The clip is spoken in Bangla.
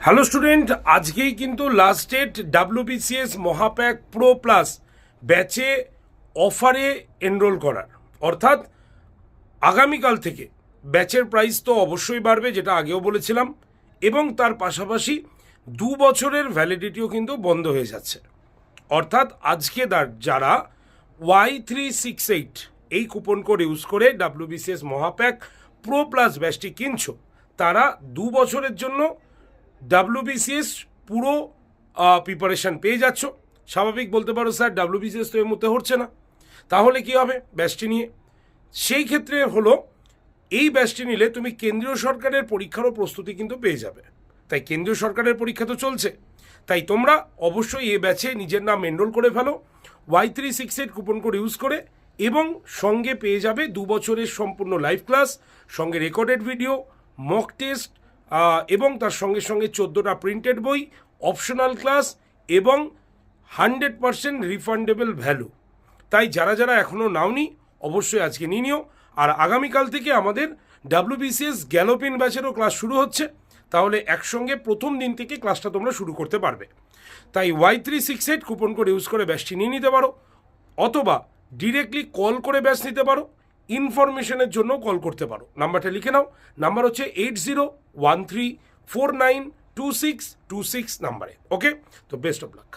হ্যালো স্টুডেন্ট, আজকেই কিন্তু last date WBCS মহাপ্যাক pro plus ব্যাচে অফারে এনরোল করার, অর্থাৎ আগামীকাল থেকে ব্যাচের প্রাইস তো অবশ্যই বাড়বে, যেটা আগেও বলেছিলাম, এবং তার পাশাপাশি 2 বছরের ভ্যালিডিটিও কিন্তু বন্ধ হয়ে যাচ্ছে। অর্থাৎ আজকে যারা Y368 এই কুপন কোড ইউজ করে WBCS মহাপ্যাক প্রো প্লাস ব্যাচটি কিনছো, তারা 2 বছরের জন্য WBCS পুরো প্রিপারেশান পেয়ে যাচ্ছ। স্বাভাবিক বলতে পারো স্যার WBCS তো এর মধ্যে হচ্ছে না, তাহলে কি হবে ব্যাচটি নিয়ে? সেই ক্ষেত্রে হলো এই ব্যাচটি নিলে তুমি কেন্দ্রীয় সরকারের পরীক্ষারও প্রস্তুতি কিন্তু পেয়ে যাবে। তাই কেন্দ্রীয় সরকারের পরীক্ষা তো চলছে, তাই তোমরা অবশ্যই এই ব্যাচে নিজের নাম এনরোল করে ফেলো Y368 কুপন কোড ইউজ করে, এবং সঙ্গে পেয়ে যাবে 2 বছরের সম্পূর্ণ লাইভ ক্লাস, সঙ্গে রেকর্ডেড ভিডিও, মক টেস্ট, এবং তার সঙ্গে সঙ্গে 14টা প্রিন্টেড বই, অপশনাল ক্লাস এবং 100% রিফান্ডেবল ভ্যালু। তাই যারা যারা এখনও নাওনি অবশ্যই আজকে নিয়ে নিও। আর আগামীকাল থেকে আমাদের WBCS গ্যালোপিন ব্যাচেরও ক্লাস শুরু হচ্ছে, তাহলে একসঙ্গে প্রথম দিন থেকে ক্লাসটা তোমরা শুরু করতে পারবে। তাই Y368 কুপন কোড ইউজ করে ব্যাচটি নিয়ে নিতে পারো, অথবা ডিরেক্টলি কল করে ব্যাচ নিতে পারো। ইনফরমেশনের জন্য কল করতে পারো, নাম্বারটা লিখে নাও। নাম্বার হচ্ছে 8013492626 নাম্বারে। ওকে, তো বেস্ট অফ লাক।